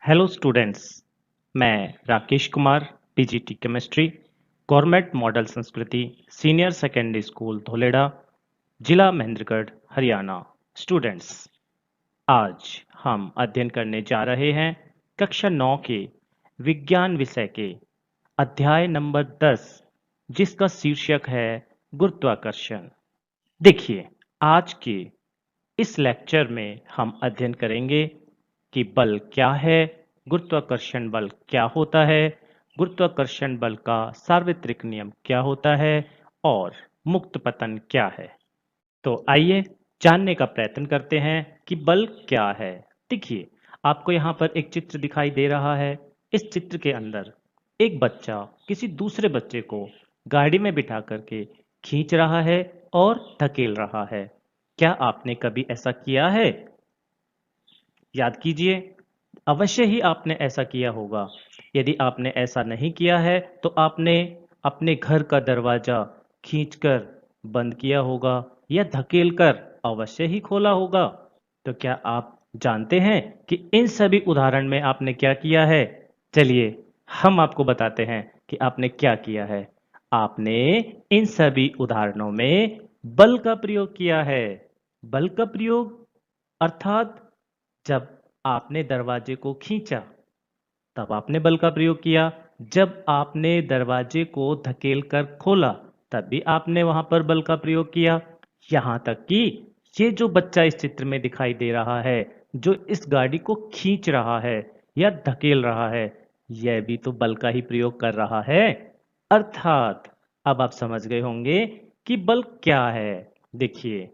Hello students. मैं Rakesh Kumar, PGT chemistry, government model Sanskriti senior secondary school Dholera, जिला Mahendragarh, Haryana. Students, आज हम अध्ययन करने जा रहे हैं कक्षा 9 के विज्ञान विषय के अध्याय नंबर 10, जिसका शीर्षक है गुरुत्वाकर्षण। देखिए, आज के इस लेक्चर में हम अध्ययन करेंगे कि बल क्या है, गुरुत्वाकर्षण बल क्या होता है, गुरुत्वाकर्षण बल का सार्वत्रिक नियम क्या होता है और मुक्त पतन क्या है। तो आइए जानने का प्रयत्न करते हैं कि बल क्या है। देखिए, आपको यहाँ पर एक चित्र दिखाई दे रहा है। इस चित्र के अंदर एक बच्चा किसी दूसरे बच्चे को गाड़ी में बिठा करके खींच रहा है और धकेल रहा है। क्या आपने कभी ऐसा किया है? याद कीजिए, अवश्य ही आपने ऐसा किया होगा। यदि आपने ऐसा नहीं किया है तो आपने अपने घर का दरवाजा खींचकर बंद किया होगा या धकेलकर अवश्य ही खोला होगा। तो क्या आप जानते हैं कि इन सभी उदाहरण में आपने क्या किया है? चलिए, हम आपको बताते हैं कि आपने क्या किया है। आपने इन सभी उदाहरणों में बल का प्रयोग किया है। बल का प्रयोग अर्थात जब आपने दरवाजे को खींचा तब आपने बल का प्रयोग किया। जब आपने दरवाजे को धकेल कर खोला तब भी आपने वहां पर बल का प्रयोग किया। यहाँ तक कि ये जो बच्चा इस चित्र में दिखाई दे रहा है, जो इस गाड़ी को खींच रहा है या धकेल रहा है, यह भी तो बल का ही प्रयोग कर रहा है। अर्थात अब आप समझ गए होंगे कि बल क्या है। देखिए,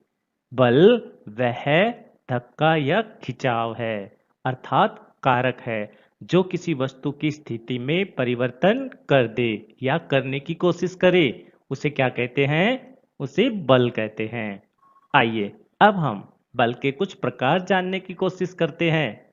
बल वह धक्का या खिंचाव है, अर्थात कारक है, जो किसी वस्तु की स्थिति में परिवर्तन कर दे या करने की कोशिश करे। उसे क्या कहते हैं? उसे बल कहते हैं। आइए, अब हम बल के कुछ प्रकार जानने की कोशिश करते हैं।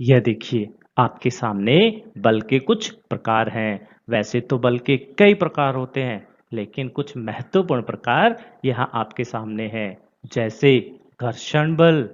यह देखिए, आपके सामने बल के कुछ प्रकार हैं। वैसे तो बल के कई प्रकार होते हैं, लेकिन कुछ महत्वपूर्ण प्रकार यहाँ आपके सामने हैं। जैसे घर्षण बल,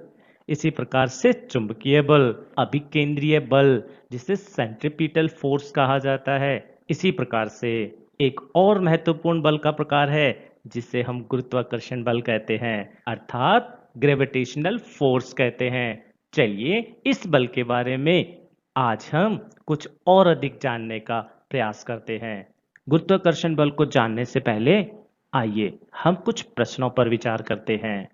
इसी प्रकार से चुंबकीय बल, अभिकेंद्रीय बल जिसे सेंट्रीपिटल फोर्स कहा जाता है। इसी प्रकार से एक और महत्वपूर्ण बल का प्रकार है जिसे हम गुरुत्वाकर्षण बल कहते हैं, अर्थात ग्रेविटेशनल फोर्स कहते हैं। चलिए, इस बल के बारे में आज हम कुछ और अधिक जानने का प्रयास करते हैं। गुरुत्वाकर्षण बल को जानने से पहले आइए हम कुछ प्रश्नों पर विचार करते हैं।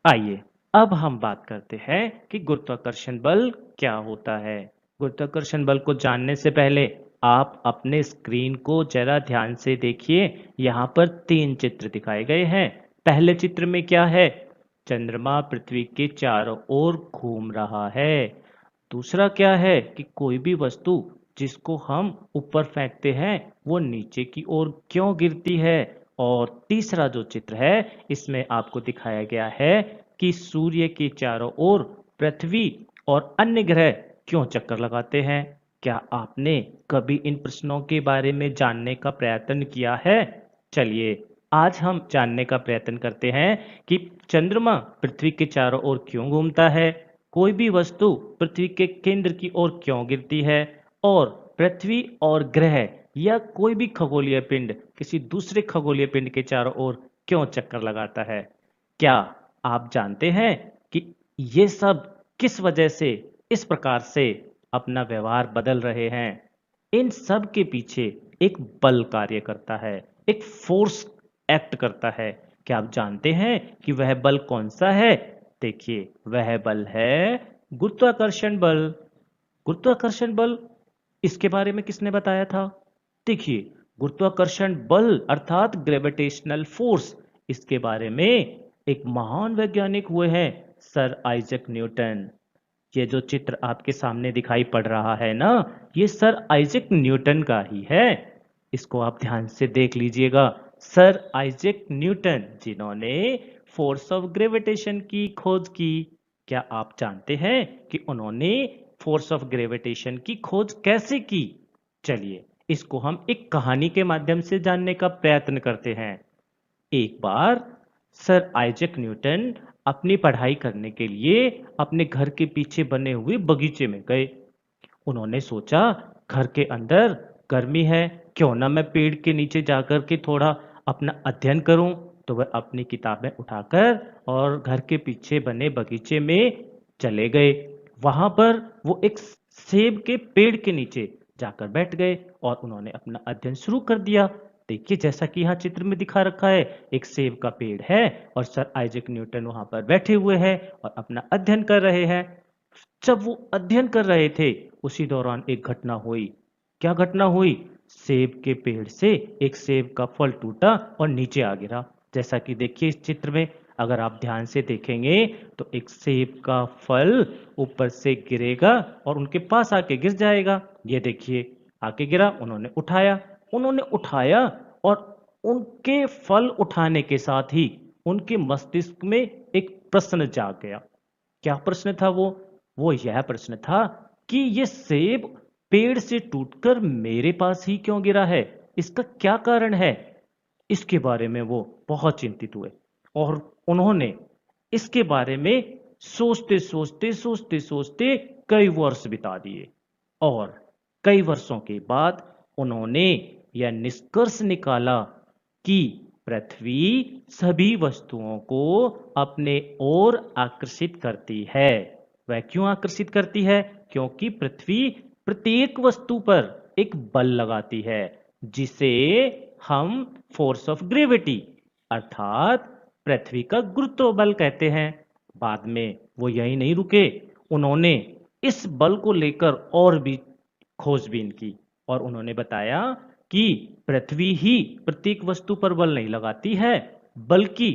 आइए, अब हम बात करते हैं कि गुरुत्वाकर्षण बल क्या होता है। गुरुत्वाकर्षण बल को जानने से पहले आप अपने स्क्रीन को जरा ध्यान से देखिए। यहाँ पर 3 चित्र दिखाए गए हैं। पहले चित्र में क्या है? चंद्रमा पृथ्वी के चारों ओर घूम रहा है। दूसरा क्या है कि कोई भी वस्तु जिसको हम ऊपर फेंकते हैं वो नीचे की ओर क्यों गिरती है। और तीसरा जो चित्र है, इसमें आपको दिखाया गया है कि सूर्य के चारों ओर पृथ्वी और अन्य ग्रह क्यों चक्कर लगाते हैं। क्या आपने कभी इन प्रश्नों के बारे में जानने का प्रयत्न किया है? चलिए, आज हम जानने का प्रयत्न करते हैं कि चंद्रमा पृथ्वी के चारों ओर क्यों घूमता है, कोई भी वस्तु पृथ्वी के केंद्र की ओर क्यों गिरती है, और पृथ्वी और ग्रह या कोई भी खगोलीय पिंड किसी दूसरे खगोलीय पिंड के चारों ओर क्यों चक्कर लगाता है। क्या आप जानते हैं कि ये सब किस वजह से इस प्रकार से अपना व्यवहार बदल रहे हैं? इन सब के पीछे एक बल कार्य करता है, एक फोर्स एक्ट करता है। क्या आप जानते हैं कि वह बल कौन सा है? देखिए, वह बल है गुरुत्वाकर्षण बल। गुरुत्वाकर्षण बल, इसके बारे में किसने बताया था? देखिए, गुरुत्वाकर्षण बल अर्थात ग्रेविटेशनल फोर्स, इसके बारे में एक महान वैज्ञानिक हुए हैं, सर आइजक न्यूटन। ये जो चित्र आपके सामने दिखाई पड़ रहा है ना, ये सर आइजक न्यूटन का ही है। इसको आप ध्यान से देख लीजिएगा। सर आइजक न्यूटन, जिन्होंने फोर्स ऑफ ग्रेविटेशन की खोज की। क्या आप जानते हैं कि उन्होंने फोर्स ऑफ ग्रेविटेशन की खोज कैसे की? चलिए, इसको हम एक कहानी के माध्यम से जानने का प्रयत्न करते हैं। एक बार सर आइजक न्यूटन अपनी पढ़ाई करने के लिए अपने घर के पीछे बने हुए बगीचे में गए। उन्होंने सोचा घर के अंदर गर्मी है, क्यों ना मैं पेड़ के नीचे जाकर के थोड़ा अपना अध्ययन करूं। तो वह अपनी किताबें उठाकर और घर के पीछे बने बगीचे में चले गए। वहां पर वो एक सेब के पेड़ के नीचे जाकर बैठ गए और उन्होंने अपना अध्ययन शुरू कर दिया। देखिए, जैसा कि यहाँ चित्र में दिखा रखा है, एक सेब का पेड़ है और सर आइजैक न्यूटन वहां पर बैठे हुए हैं और अपना अध्ययन कर रहे हैं। जब वो अध्ययन कर रहे थे, उसी दौरान एक घटना हुई। क्या घटना हुई? सेब के पेड़ से एक सेब का फल टूटा और नीचे आ गिरा। जैसा कि देखिए इस चित्र में, अगर आप ध्यान से देखेंगे तो एक सेब का फल ऊपर से गिरेगा और उनके पास आके गिर जाएगा। ये देखिए, आके गिरा, उन्होंने उठाया और उनके फल उठाने के साथ ही उनके मस्तिष्क में एक प्रश्न जाग गया। क्या प्रश्न था वो? वो यह प्रश्न था कि ये सेब पेड़ से टूटकर मेरे पास ही क्यों गिरा है? इसका क्या कारण है? इसके बारे में वो बहुत चिंतित हुए और उन्होंने इसके बारे में सोचते कई वर्ष बिता दिए। और कई वर्षों के बाद उन्होंने यह निष्कर्ष निकाला कि पृथ्वी सभी वस्तुओं को अपने ओर आकर्षित करती है। वह क्यों आकर्षित करती है? क्योंकि पृथ्वी प्रत्येक वस्तु पर एक बल लगाती है, जिसे हम फोर्स ऑफ ग्रेविटी अर्थात पृथ्वी का गुरुत्व बल कहते हैं। बाद में वो यही नहीं रुके, उन्होंने इस बल को लेकर और भी खोजबीन की और उन्होंने बताया कि पृथ्वी ही प्रत्येक वस्तु पर बल नहीं लगाती है, बल्कि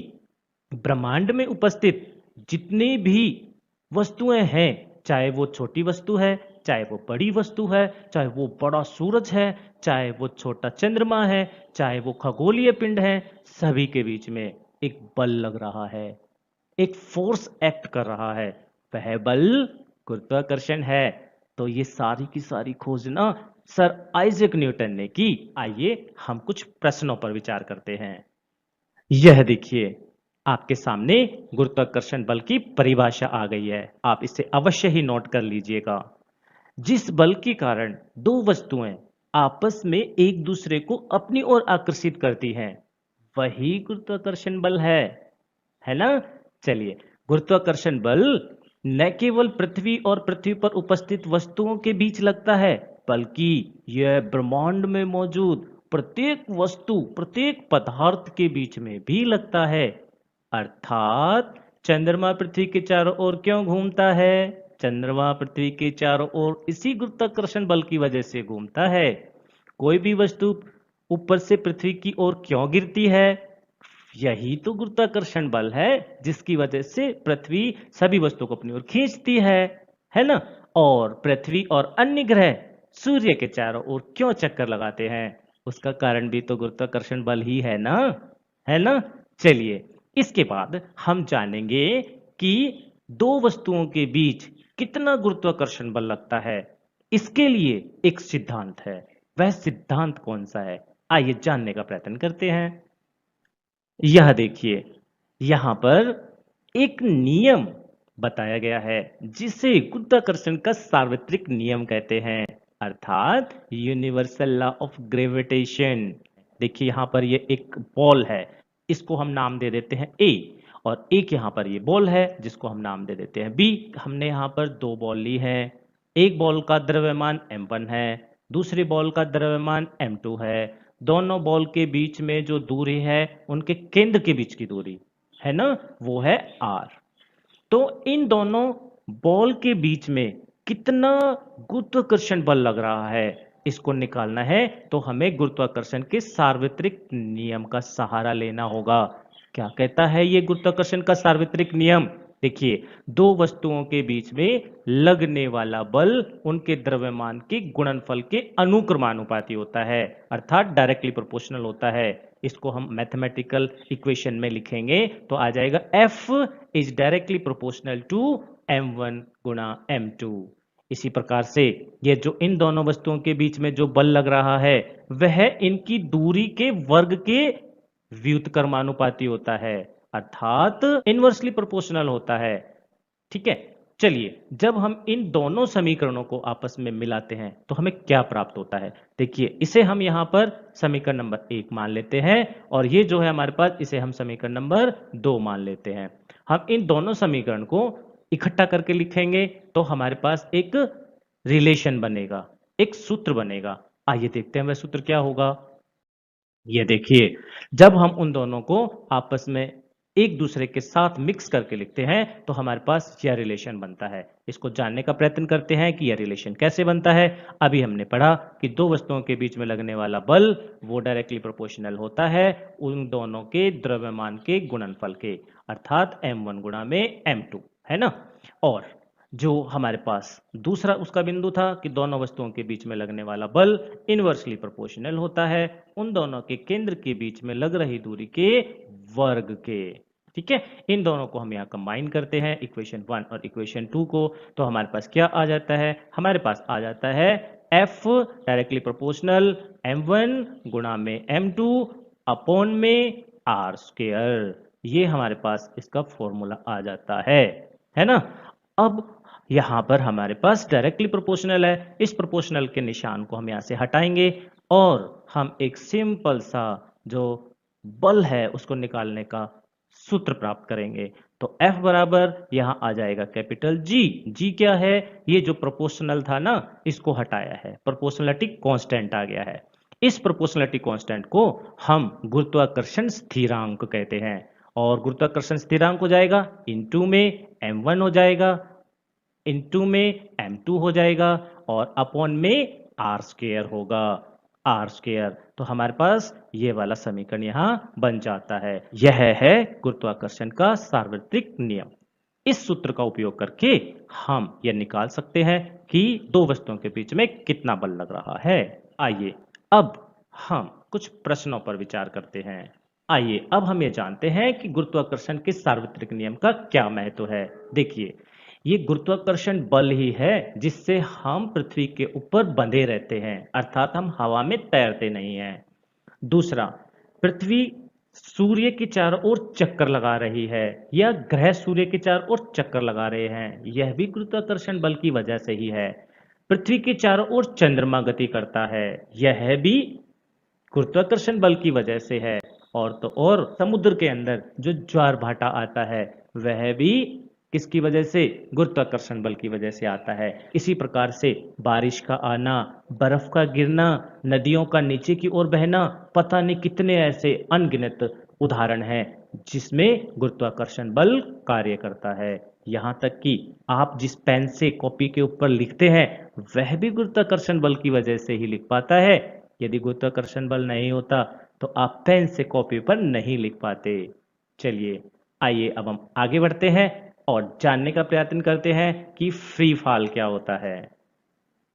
ब्रह्मांड में उपस्थित जितनी भी वस्तुएं हैं, चाहे वो छोटी वस्तु है, चाहे वो बड़ी वस्तु है, चाहे वो बड़ा सूरज है, चाहे वो छोटा चंद्रमा है, चाहे वो खगोलीय पिंड है, सभी के बीच में एक बल लग रहा है, एक फोर्स एक्ट कर रहा है। वह बल गुरुत्वाकर्षण है। तो ये सारी की सारी खोज ना सर आइजैक न्यूटन ने की। आइए हम कुछ प्रश्नों पर विचार करते हैं। यह देखिए, आपके सामने गुरुत्वाकर्षण बल की परिभाषा आ गई है। आप इसे अवश्य ही नोट कर लीजिएगा। जिस बल के कारण दो वस्तुएं आपस में एक दूसरे को अपनी ओर आकर्षित करती हैं, वही गुरुत्वाकर्षण बल है ना? चलिए, गुरुत्वाकर्षण बल न केवल पृथ्वी और पृथ्वी पर उपस्थित वस्तुओं के बीच लगता है, बल्कि यह ब्रह्मांड में मौजूद प्रत्येक वस्तु, प्रत्येक पदार्थ के बीच में भी लगता है। अर्थात चंद्रमा पृथ्वी के चारों ओर क्यों घूमता है? चंद्रमा पृथ्वी के चारों ओर इसी गुरुत्वाकर्षण बल की वजह से घूमता है। कोई भी वस्तु ऊपर से पृथ्वी की ओर क्यों गिरती है? यही तो गुरुत्वाकर्षण बल है, जिसकी वजह से पृथ्वी सभी वस्तुओं को अपनी ओर खींचती है ना? और पृथ्वी और अन्य ग्रह सूर्य के चारों ओर क्यों चक्कर लगाते हैं? उसका कारण भी तो गुरुत्वाकर्षण बल ही है ना? चलिए, इसके बाद हम जानेंगे कि दो वस्तुओं के बीच कितना गुरुत्वाकर्षण बल लगता है। इसके लिए एक सिद्धांत है। वह सिद्धांत कौन सा है? आइए जानने का प्रयत्न करते हैं। यह देखिए, यहां पर एक नियम बताया गया है, जिसे गुरुत्वाकर्षण का सार्वत्रिक नियम कहते हैं, अर्थात यूनिवर्सल लॉ ऑफ ग्रेविटेशन। देखिए, यहां पर ये एक बॉल है, इसको हम नाम दे देते हैं ए, और एक यहां पर ये बॉल है जिसको हम नाम दे देते हैं बी। हमने यहां पर दो बॉल ली है। एक बॉल का द्रव्यमान m1 है, दूसरी बॉल का द्रव्यमान m2 है। दोनों बॉल के बीच में जो दूरी है, उनके केंद्र के बीच की दूरी है ना, वो है r। तो इन दोनों बॉल के बीच में कितना गुरुत्वाकर्षण बल लग रहा है, इसको निकालना है तो हमें गुरुत्वाकर्षण के सार्वत्रिक नियम का सहारा लेना होगा। क्या कहता है ये गुरुत्वाकर्षण का सार्वत्रिक नियम? देखिए, दो वस्तुओं के बीच में लगने वाला बल उनके द्रव्यमान के गुणनफल के अनुक्रमानुपाती होता है, अर्थात डायरेक्टली प्रोपोर्शनल होता है। इसको हम मैथमेटिकल इक्वेशन में लिखेंगे तो आ जाएगा F is directly proportional to m1 गुणा m2। इसी प्रकार से ये जो इन दोनों वस्तुओं के बीच में जो बल लग रहा है, वह इनकी दूरी के वर्ग के व्युत्क्रमानुपाती होता है, अर्थात इनवर्सली प्रोपोर्शनल होता है। ठीक है, चलिए, जब हम इन दोनों समीकरणों को आपस में मिलाते हैं तो हमें क्या प्राप्त होता है? देखिए, इसे हम यहाँ पर समीकरण नंबर 1 मान लेते हैं और ये जो है हमारे पास इसे हम समीकरण नंबर 2 मान लेते हैं। हम इन दोनों समीकरण को इकट्ठा करके लिखेंगे तो हमारे पास एक रिलेशन बनेगा, एक सूत्र बनेगा। आइए देखते हैं वह सूत्र क्या होगा। ये देखिए, जब हम उन दोनों को आपस में एक दूसरे के साथ मिक्स करके लिखते हैं तो हमारे पास यह रिलेशन बनता है। इसको जानने का प्रयत्न करते हैं कि यह रिलेशन कैसे बनता है। अभी हमने पढ़ा कि दो वस्तुओं के बीच में लगने वाला बल वो डायरेक्टली प्रोपोर्शनल होता है उन दोनों के द्रव्यमान के गुणनफल के, अर्थात m1 गुणा में m2, है ना। और जो हमारे पास दूसरा उसका बिंदु था कि दोनों वस्तुओं के बीच में लगने वाला बल इनवर्सली प्रोपोर्शनल होता है उन दोनों के केंद्र के बीच में लग रही दूरी के वर्ग के। ठीक है, इन दोनों को हम यहाँ कंबाइन करते हैं, इक्वेशन 1 और इक्वेशन 2 को, तो हमारे पास क्या आ जाता है? हमारे पास आ जाता है F डायरेक्टली प्रोपोर्शनल m1 गुणा में m2 अपॉन में r स्क्वायर। ये हमारे पास इसका फॉर्मूला आ जाता है ना। अब यहाँ पर हमारे पास डायरेक्टली प्रोपोर्शनल है, इस प्रोपोर्शनल के निशान को हम यहाँ से हटाएंगे और हम एक सिंपल सा जो बल है उसको निकालने का सूत्र प्राप्त करेंगे। तो F बराबर यहाँ आ जाएगा कैपिटल G। G क्या है? ये जो प्रोपोर्शनल था ना इसको हटाया है, प्रोपोर्शनलिटी कांस्टेंट आ गया है। इस प्रोपोर्शनलिटी कांस्टेंट को हम गुरुत्वाकर्षण स्थिरांक कहते हैं और गुरुत्वाकर्षण स्थिरांक हो जाएगा इनटू में m1 हो जाएगा, इनटू में m2 हो जाएगा और अपॉन में r स्क्वायर होगा, r स्क्वायर। तो हमारे पास ये वाला समीकरण यहाँ बन जाता है। यह है गुरुत्वाकर्षण का सार्वत्रिक नियम। इस सूत्र का उपयोग करके हम यह निकाल सकते हैं कि दो वस्तुओं के बीच में कितना बल लग रहा है। आइए अब हम कुछ प्रश्नों पर विचार करते हैं। आइए अब हम ये जानते हैं कि गुरुत्वाकर्षण के सार्वत्रिक नियम का क्या महत्व है। देखिए, ये गुरुत्वाकर्षण बल ही है जिससे हम पृथ्वी के ऊपर बंधे रहते हैं, अर्थात हम हवा में तैरते नहीं हैं। दूसरा, पृथ्वी सूर्य के चारों ओर चक्कर लगा रही है या ग्रह सूर्य के चारों ओर चक्कर लगा रहे हैं, यह भी गुरुत्वाकर्षण बल की वजह से ही है। पृथ्वी के चारों ओर चंद्रमा गति करता है, यह भी गुरुत्वाकर्षण बल की वजह से है। और तो और समुद्र के अंदर जो ज्वार भाटा आता है वह भी किसकी वजह से? गुरुत्वाकर्षण बल की वजह से आता है। इसी प्रकार से बारिश का आना, बर्फ का गिरना, नदियों का नीचे की ओर बहना, पता नहीं कितने ऐसे अनगिनत उदाहरण हैं जिसमें गुरुत्वाकर्षण बल कार्य करता है। यहाँ तक कि आप जिस पेन से कॉपी के ऊपर लिखते हैं वह भी गुरुत्वाकर्षण बल की वजह से ही लिख पाता है। यदि गुरुत्वाकर्षण बल नहीं होता तो आप पेन से कॉपी पर नहीं लिख पाते। चलिए, आइए अब हम आगे बढ़ते हैं और जानने का प्रयत्न करते हैं कि फ्री फॉल क्या होता है।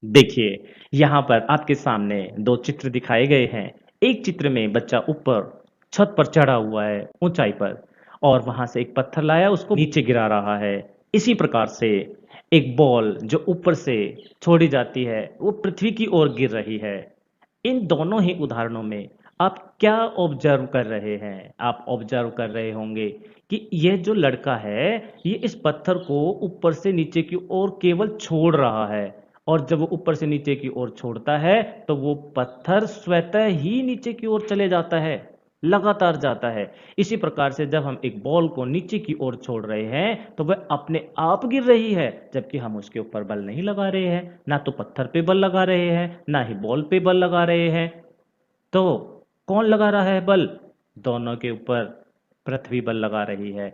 देखिए, यहाँ पर आपके सामने दो चित्र दिखाए गए हैं। एक चित्र में बच्चा ऊपर छत पर चढ़ा हुआ है ऊंचाई पर और वहां से एक पत्थर लाया उसको नीचे गिरा रहा है। इसी प्रकार से एक बॉल जो ऊपर से छोड़ी जाती है वो पृथ्वी की ओर गिर रही है। इन दोनों ही उदाहरणों में आप क्या ऑब्जर्व कर रहे हैं? आप ऑब्जर्व कर रहे होंगे कि यह जो लड़का है ये इस पत्थर को ऊपर से नीचे की ओर केवल छोड़ रहा है और जब वो ऊपर से नीचे की ओर छोड़ता है तो वो पत्थर स्वतः ही नीचे की ओर चले जाता है, लगातार जाता है। इसी प्रकार से जब हम एक बॉल को नीचे की ओर छोड़ रहे हैं तो वह अपने आप गिर रही है, जबकि हम उसके ऊपर बल नहीं लगा रहे हैं, ना तो पत्थर पे बल लगा रहे हैं ना ही बॉल पे बल लगा रहे हैं। तो कौन लगा रहा है बल? दोनों के ऊपर पृथ्वी बल लगा रही है,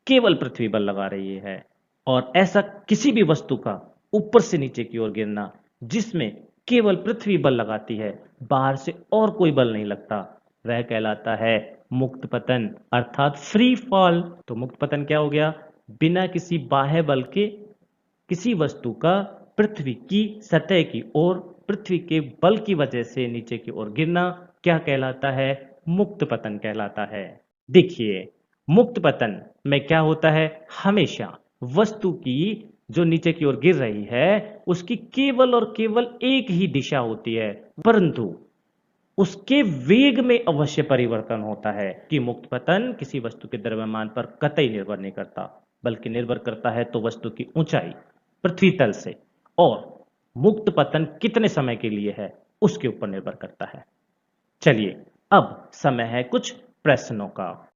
केवल पृथ्वी बल लगा रही है। और ऐसा किसी भी वस्तु का ऊपर से नीचे की ओर गिरना जिसमें केवल पृथ्वी बल लगाती है, बाहर से और कोई बल नहीं लगता, वह कहलाता है मुक्त पतन अर्थात फ्री फॉल। तो मुक्त पतन क्या हो गया? बिना किसी बाह्य बल के किसी वस्तु का पृथ्वी की सतह की ओर पृथ्वी के बल की वजह से नीचे की ओर गिरना क्या कहलाता है? मुक्त पतन कहलाता है। देखिए, मुक्त पतन में क्या होता है? हमेशा वस्तु की जो नीचे की ओर गिर रही है उसकी केवल और केवल एक ही दिशा होती है, परंतु उसके वेग में अवश्य परिवर्तन होता है कि मुक्त पतन किसी वस्तु के द्रव्यमान पर कतई निर्भर नहीं करता। बल्कि निर्भर करता है तो वस्तु की ऊंचाई, पृथ्वी तल से, और मुक्त पतन कितने समय के लिए है उसके ऊपर निर्भर करता है। चलिए अब समय है कुछ प्रश्नों का।